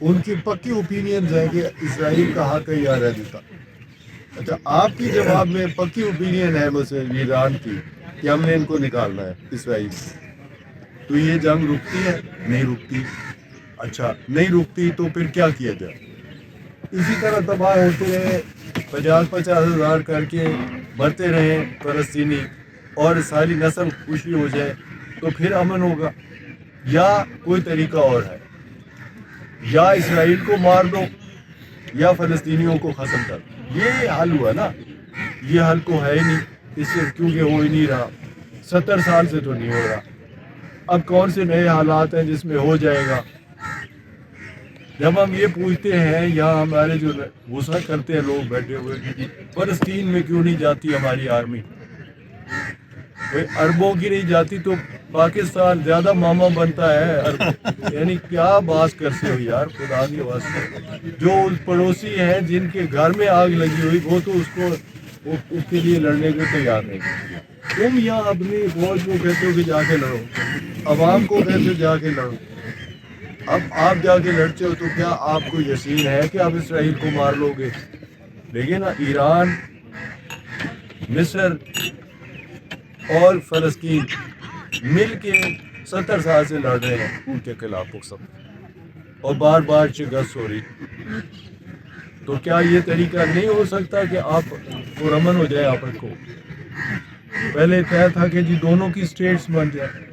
ان کی پکی اوپینینز ہیں کہ اسرائیل کا حق ہے یا رہنے کا. اچھا آپ کی جواب میں پکی اوپینین ہے مثلا ایران کی کہ ہم نے ان کو نکالنا ہے اسرائیل سے، تو یہ جنگ رکتی ہے؟ نہیں رکتی. اچھا نہیں رکتی تو پھر کیا کیا جائے؟ اسی طرح تباہ ہوتے رہے، 50 ہزار کر کے مرتے رہے فلسطینی اور ساری نسل خوشی ہو جائے تو پھر امن ہوگا؟ یا کوئی طریقہ اور ہے؟ یا اسرائیل کو مار دو یا فلسطینیوں کو ختم کر دو. یہ حل ہوا نا. یہ حل کو ہے ہی نہیں اس سے، کیونکہ ہو ہی نہیں رہا. 70 سال سے تو نہیں ہو رہا. اب کون سے نئے حالات ہیں جس میں ہو جائے گا؟ جب ہم یہ پوچھتے ہیں یا ہمارے جو غصہ کرتے ہیں لوگ بیٹھے ہوئے، فلسطین میں کیوں نہیں جاتی ہماری آرمی؟ بھائی اربوں کی نہیں جاتی تو پاکستان زیادہ ماما بنتا ہے. یعنی کیا باس کرتے ہو یار خدا کی واسطے. جو پڑوسی ہیں جن کے گھر میں آگ لگی ہوئی وہ تو اس کے لیے لڑنے کو تیار نہیں. تم یہاں اپنی فوج کو کہتے ہو کہ جا کے لڑو، عوام کو کہتے ہو جا کے لڑو. اب آپ جا کے لڑتے ہو تو کیا آپ کو یقین ہے کہ آپ اسرائیل کو مار لو گے؟ لیکن ایران، مصر اور فلسطین مل کے 70 سال سے لڑ رہے ہیں ان کے خلاف وہ سب، اور بار بار شکست ہو رہی. تو کیا یہ طریقہ نہیں ہو سکتا کہ آپ پرامن ہو جائے آپس کو؟ پہلے طے تھا کہ جی دونوں کی اسٹیٹس بن جائے،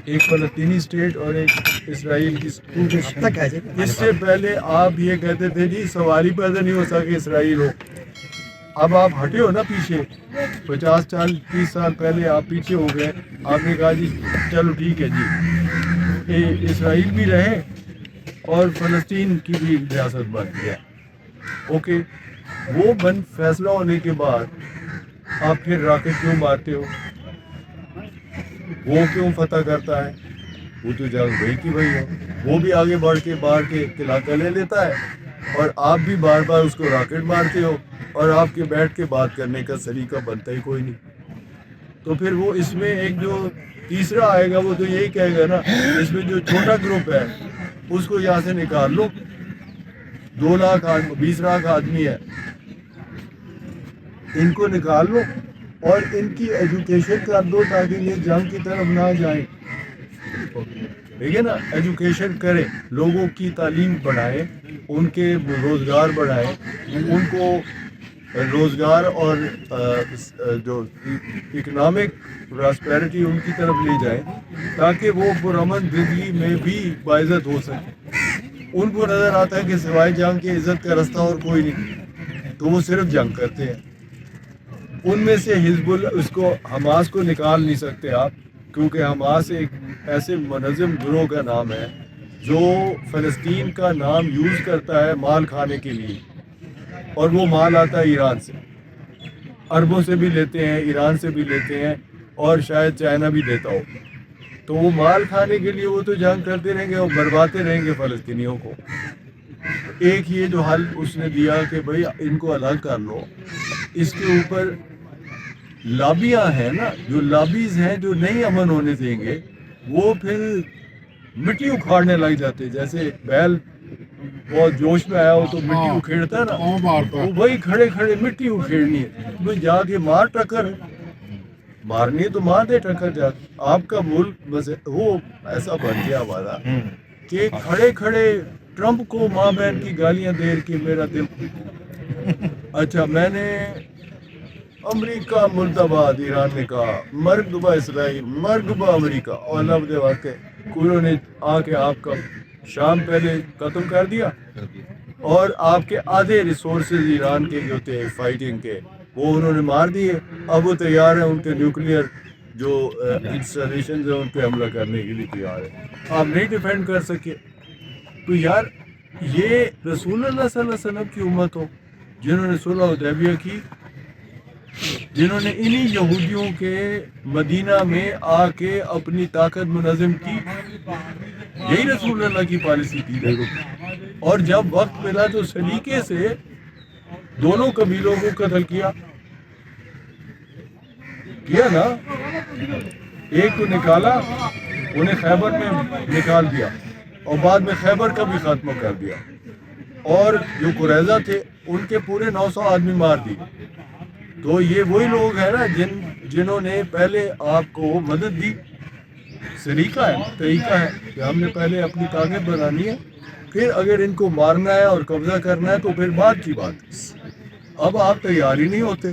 ایک فلسطینی اسٹیٹ اور ایک اسرائیل کی. اس سے پہلے آپ یہ کہتے تھے جی سواری پیدا نہیں ہو سکے اسرائیل ہو. اب آپ ہٹے ہو نا پیچھے، 50-30 سال پہلے آپ پیچھے ہو گئے. آپ نے کہا جی چلو ٹھیک ہے جی اسرائیل بھی رہے اور فلسطین کی بھی ریاست بن گیا. اوکے، وہ فیصلہ ہونے کے بعد آپ پھر راکٹ کیوں مارتے ہو؟ وہ کیوں فتح کرتا ہے؟ وہ تو جنگ وہی کی وہی ہے. وہ بھی آگے بڑھ کے باہر کے علاقہ لے لیتا ہے اور آپ بھی بار بار اس کو راکٹ مارتے ہو اور آپ کے بیٹھ کے بات کرنے کا سلیقہ بنتا ہی کوئی نہیں. تو پھر وہ اس میں ایک جو تیسرا آئے گا وہ تو یہی کہے گا نا، اس میں جو چھوٹا گروپ ہے اس کو یہاں سے نکال لو. 2 لاکھ 20 لاکھ آدمی ہے، ان کو نکال لو اور ان کی ایجوکیشن کر دو تاکہ یہ جنگ کی طرف نہ جائیں. ٹھیک ہے نا، ایجوکیشن کریں، لوگوں کی تعلیم بڑھائیں، ان کے روزگار بڑھائیں، ان کو روزگار اور جو اکنامک پراسپیرٹی ان کی طرف لے جائیں تاکہ وہ پرامن زندگی میں بھی باعزت ہو سکے. ان کو نظر آتا ہے کہ سوائے جنگ کی عزت کا رستہ اور کوئی نہیں، تو وہ صرف جنگ کرتے ہیں. ان میں سے حزب اللہ، اس کو حماس کو نکال نہیں سکتے آپ، کیونکہ حماس ایک ایسے منظم گروہ کا نام ہے جو فلسطین کا نام یوز کرتا ہے مال کھانے کے لیے، اور وہ مال آتا ہے ایران سے. عربوں سے بھی لیتے ہیں، ایران سے بھی لیتے ہیں، اور شاید چائنا بھی دیتا ہو. تو وہ مال کھانے کے لیے وہ تو جنگ کرتے رہیں گے اور برباتے رہیں گے فلسطینیوں کو. ایک یہ جو حل اس نے دیا کہ بھئی ان کو الگ کر لو، اس کے اوپر لابیاں ہیں نا، جو لابیز ہیں جو نہیں امن ہونے دیں گے، وہ پھر مٹی اکھاڑنے لگ جاتے. جیسے بیل بہت جوش میں آیا ہو تو مٹی اکھیڑتا ہے نا، وہ وہی کھڑے کھڑے مٹی اکھیڑنی ہے. تو جا کے مار ٹکر، مارنی ہے تو مار دے ٹکر جا. آپ کا ملک بس وہ ایسا بن گیا ہمارا کہ کھڑے کھڑے ٹرمپ کو ماں بہن کی گالیاں دے کے میرا دل. اچھا میں نے امریکہ مردباد، ایران نے کہا مرگبا اسرائیل، مرگبا امریکہ، اور لفظ واقع انہوں نے آ کے آپ کا شام پہلے ختم کر دیا اور آپ کے آدھے ریسورسز ایران کے جو تھے فائٹنگ کے وہ انہوں نے مار دیے. اب وہ تیار ہیں ان کے نیوکلیئر جو انسٹالیشنز ہیں ان پہ حملہ کرنے کے لیے تیار ہے. آپ نہیں ڈیفینڈ کر سکے. تو یار یہ رسول اللہ صلی اللہ علیہ وسلم کی امت ہو جنہوں نے صلح حدیبیہ کی، جنہوں نے انہی یہودیوں کے مدینہ میں آ کے اپنی طاقت منظم کی. یہی رسول اللہ کی پالیسی تھی. اور جب وقت ملا تو سلیقے سے دونوں قبیلوں کو قتل کیا نا. ایک کو نکالا، انہیں خیبر میں نکال دیا، اور بعد میں خیبر کا بھی خاتمہ کر دیا، اور جو قریظہ تھے ان کے پورے 900 آدمی مار دیے۔ تو یہ وہی لوگ ہیں نا جنہوں نے پہلے آپ کو مدد دی۔ طریقہ ہے کہ ہم نے پہلے اپنی طاقت بنانی ہے، پھر اگر ان کو مارنا ہے اور قبضہ کرنا ہے تو پھر بعد کی بات ہے۔ اب آپ تیار ہی نہیں ہوتے۔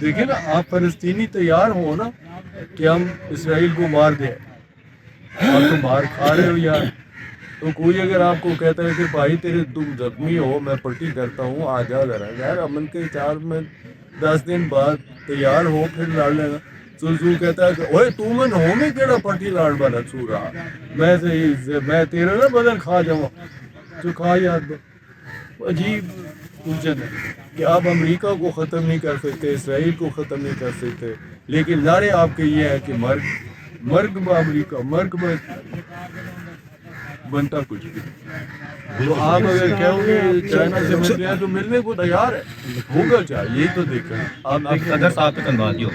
دیکھیں نا، آپ فلسطینی تیار ہو نا کہ ہم اسرائیل کو مار دیں، اور تم مار کھا رہے ہو یار۔ تو کوئی اگر آپ کو کہتا ہے کہ بھائی تم زخمی ہو، میں پٹی کرتا ہوں، آ جا ذرا یار، امن کے 4 میں 10 دن بعد تیار ہو پھر لڑ لینا۔ سو کہتا ہے کہ اوے تو من ہو میں کیڑا پٹی لاڑ بنا سو رہا، میں تیرا نہ بدن کھا جاؤں تو کھا یاد دو۔ عجیب الجھن ہے کہ آپ امریکہ کو ختم نہیں کر سکتے، اسرائیل کو ختم نہیں کر سکتے، لیکن نعرے آپ کے یہ ہے کہ مرگ با امریکہ، مرگ با، بنتا کچھ بھی۔ تو آپ اگر کہو گے چائنا سے ملتے ہیں تو ملنے کو تیار ہے، ہوگا کیا یہی تو دیکھیں آپ دیکھیں۔ صدر صاحب پہ تنقید ہو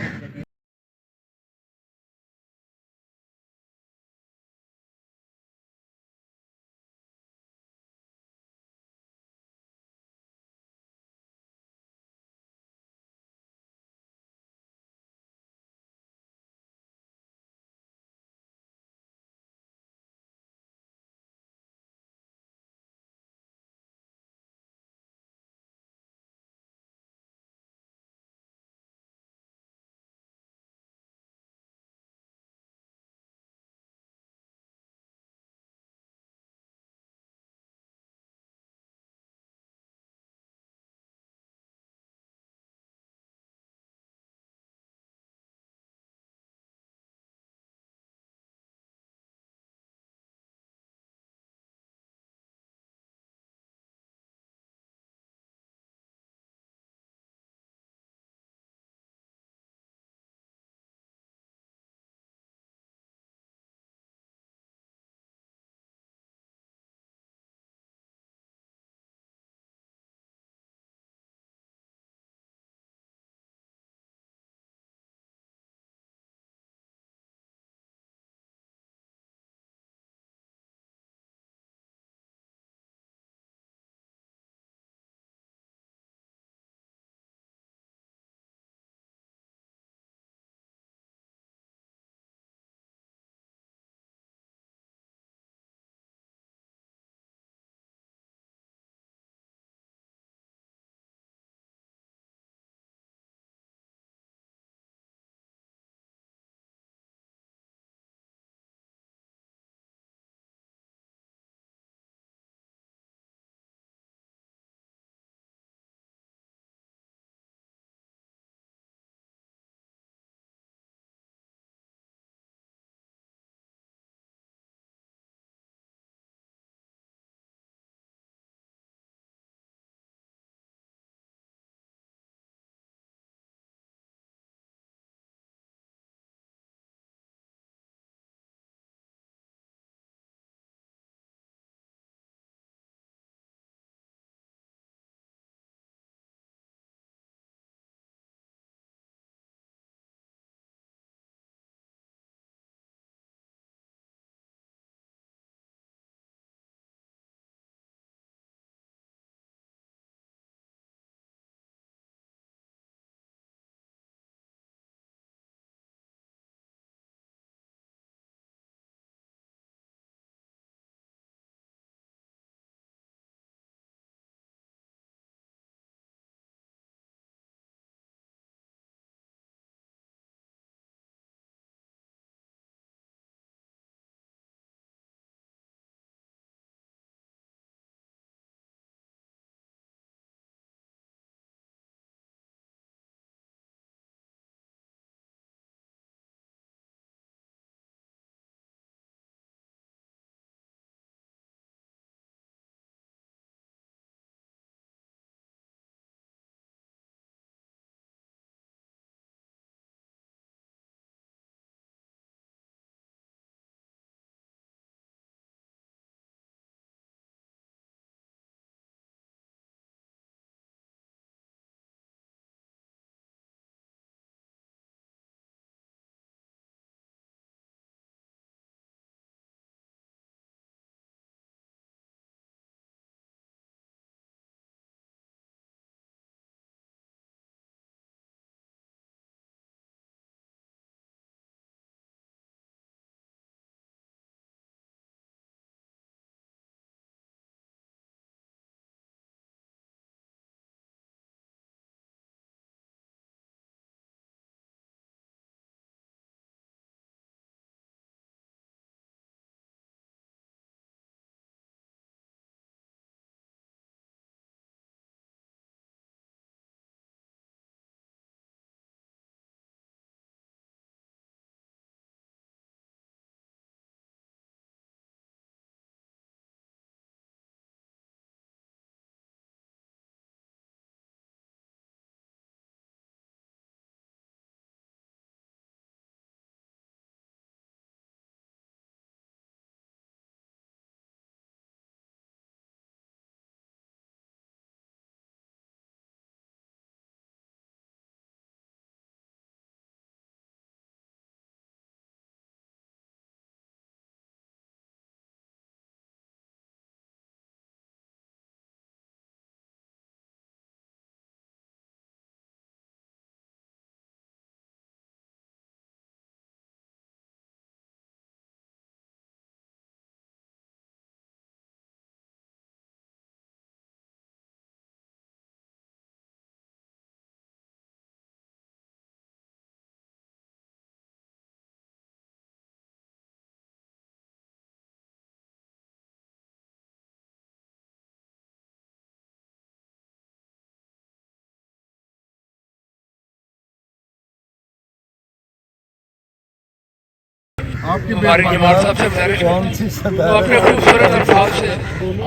آپ کی ہمارے جماعت صاحب سے گزارش کون سی وہ صدارت اپنے خوبصورت الفاظ سے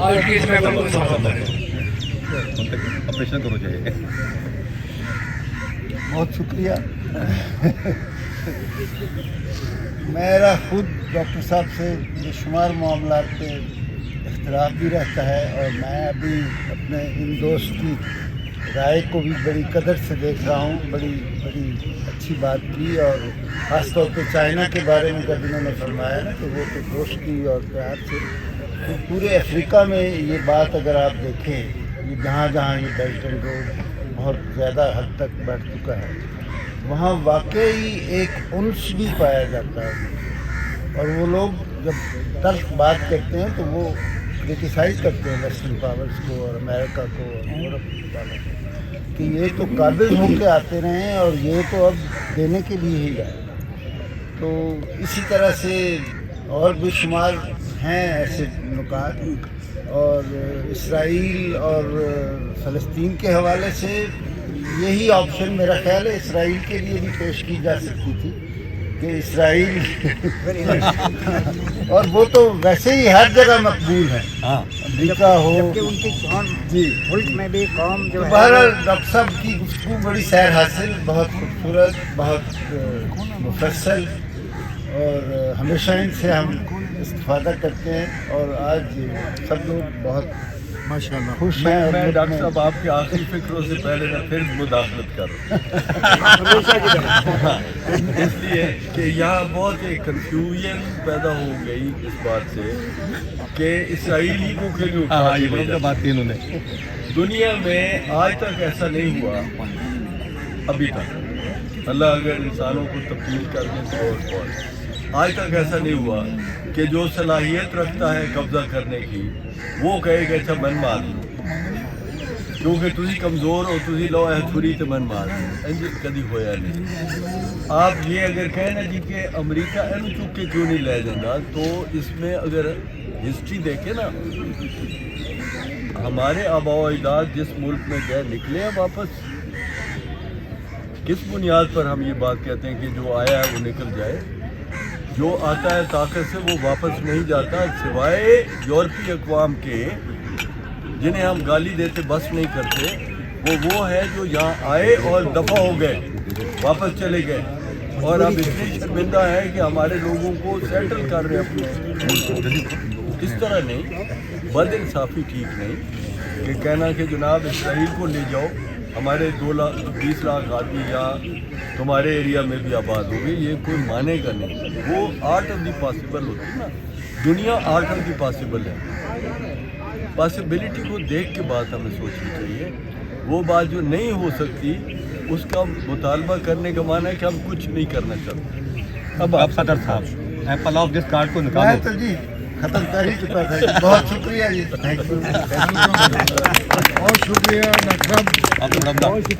آج کی اس محفل کو سفر کریں. آپریشن کرو چاہیے. بہت شکریہ. میرا خود ڈاکٹر صاحب سے بے شمار معاملات پہ اختلاف بھی رہتا ہے اور میں ابھی اپنے ان دوست کی رائے کو بھی بڑی قدر سے دیکھ رہا ہوں. بڑی اچھی بات کی اور خاص طور پہ چائنا کے بارے میں جب انہوں نے فرمایا نا کہ وہ تو دوستی اور پیار سے تو پورے افریقہ میں یہ بات اگر آپ دیکھیں یہ جہاں یہ بیلٹ اینڈ روڈ بہت زیادہ حد تک بڑھ چکا ہے وہاں واقعی ایک انس بھی پایا جاتا ہے. اور وہ لوگ جب تلخ بات کرتے ہیں تو وہ کرٹیسائز کرتے ہیں ویسٹرن پاورز کو اور امریکہ کو اور یورپ والوں کو کہ یہ تو قابل ہو کے آتے رہے ہیں اور یہ تو اب دینے کے لیے ہی آئے. تو اسی طرح سے اور بے شمار ہیں ایسے نکات. اور اسرائیل اور فلسطین کے حوالے سے یہی آپشن میرا خیال ہے اسرائیل کے لیے بھی پیش کی جا سکتی تھی کہ اسرائیل اور وہ تو ویسے ہی ہر جگہ مقبول ہے امریکہ ہو ان کی قوم جی. ملک میں بھی قوم جو ہے بہرحال ڈاکٹر صاحب کی گفتگو بڑی سیر حاصل بہت خوبصورت بہت مفصل اور ہمیشہ ان سے ہم استفادہ کرتے ہیں اور آج سب لوگ بہت ماشاء اللہ. خوش ہیں. اور میں ملک ڈاکٹر میں صاحب آپ کی آخری فکروں سے پہلے میں پھر مداخلت کروں اس لیے کہ یہاں بہت ایک کنفیوژن پیدا ہو گئی اس بات سے کہ اسرائیلی کو کیوں ہاں یہ بات کی انہوں نے. دنیا میں آج تک ایسا نہیں ہوا ابھی تک اللہ اگر انسانوں کو تبدیل کر دیں تو اور آج تک ایسا نہیں ہوا کہ جو صلاحیت رکھتا ہے قبضہ کرنے کی وہ کہے کہ اچھا من مار لو کیونکہ تھی کمزور ہو تھی لو ہے چھری تو من مار لو کدی ہویا نہیں. آپ یہ اگر کہیں نا جی کہ امریکہ اینو چک کے کیوں نہیں لے جاتا تو اس میں اگر ہسٹری دیکھیں نا ہمارے آباء و اجداد جس ملک میں گئے نکلے ہیں واپس کس بنیاد پر ہم یہ بات کہتے ہیں کہ جو آیا ہے وہ نکل جائے. جو آتا ہے طاقت سے وہ واپس نہیں جاتا سوائے یورپی اقوام کے جنہیں ہم گالی دیتے بس نہیں کرتے وہ ہے جو یہاں آئے اور دفع ہو گئے واپس چلے گئے اور اب اتنی شرمندہ ہے کہ ہمارے لوگوں کو سیٹل کر رہے اپنے. اس طرح نہیں بد انصافی ٹھیک نہیں کہ کہنا کہ جناب اسرائیل کو لے جاؤ ہمارے 20 لاکھ آدمی یا تمہارے ایریا میں بھی آباد ہو گئی یہ کوئی مانے گا نہیں. وہ آرٹ آف دی پاسبل ہوتی ہے نا دنیا آرٹ آف دی پاسبل ہے. پاسبلٹی کو دیکھ کے بات ہمیں سوچنی چاہیے. وہ بات جو نہیں ہو سکتی اس کا مطالبہ کرنے کا معنی ہے کہ ہم کچھ نہیں کرنا چاہتے. اب آپ صدر صاحب ایپل آف دس کارڈ کو میں نکالو. تو جی ختم کر ہی چکا تھا. بہت شکریہ جی. Thank you. بہت شکریہ ڈاکٹر صاحب.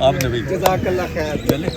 آپ نے بھی جزاک اللہ خیر. چلے